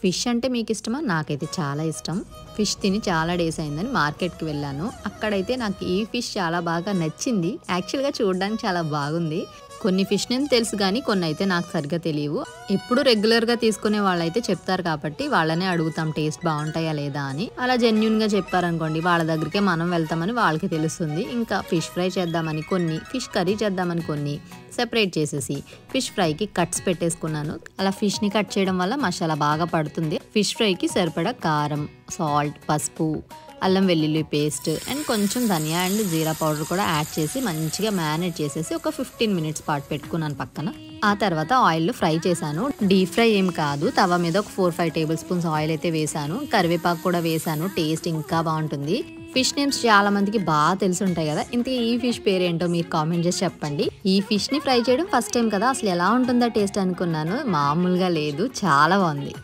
Fish అంటే మీకు ఇష్టమా? నాకైతే చాలా ఇష్టం. ఫిష్ తిని చాలా డేస్ అయిందని మార్కెట్‌కి వెళ్ళాను. అక్కడైతే నాకు ఈ ఫిష్ చాలా బాగా నచ్చింది. యాక్చువల్‌గా చూడడానికి చాలా బాగుంది. కొన్ని ఫిష్ నేమ్స్ తెలుసు గానీ కొన్నైతే నాకు సరిగ్గా తెలియవు. ఎప్పుడు రెగ్యులర్‌గా తీసుకునే వాళ్ళైతే చెప్తారు కాబట్టి వాళ్ళనే అడుగుతాం టేస్ట్ బావుంటాయా లేదా అని. అలా జెన్యూన్‌గా చెప్పారనుకోండి వాళ్ళ దగ్గరికే మనం వెళ్తామని వాళ్ళకి తెలుస్తుంది. ఇంకా ఫిష్ ఫ్రై చేద్దామని కొన్ని, ఫిష్ కర్రీ చేద్దామని కొన్ని సెపరేట్ చేసేసి ఫిష్ ఫ్రైకి కట్స్ పెట్టేసుకున్నాను. అలా ఫిష్‌ని కట్ చేయడం వల్ల మసాలా బాగా పడుతుంది. ఫిష్ ఫ్రైకి సరిపడా కారం, సాల్ట్, పసుపు, అల్లం వెల్లుల్లి పేస్ట్ అండ్ కొంచెం ధనియా అండ్ జీరా పౌడర్ కూడా యాడ్ చేసి మంచిగా మ్యారినేట్ చేసేసి ఒక 15 మినిట్స్ పాటు పెట్టుకున్నాను పక్కన. ఆ తర్వాత ఆయిల్‌లో ఫ్రై చేశాను. డీప్ ఫ్రై ఏం కాదు. తవ మీద ఒక 4, 5 టేబుల్ స్పూన్స్ ఆయిల్ అయితే వేశాను. కరివేపాకు కూడా వేశాను. టేస్ట్ ఇంకా బాగుంటుంది. ఫిష్ నేమ్స్ చాలా మందికి బాగా తెలిసి ఉంటాయి కదా. ఇంతకీ ఈ ఫిష్ పేరేంటో మీరు కామెంట్ చేసి చెప్పండి. ఈ ఫిష్‌ని ఫ్రై చేయడం ఫస్ట్ టైం కదా, అసలు ఎలా ఉంటుందా టేస్ట్ అనుకున్నాను. మామూలుగా లేదు, చాలా బాగుంది.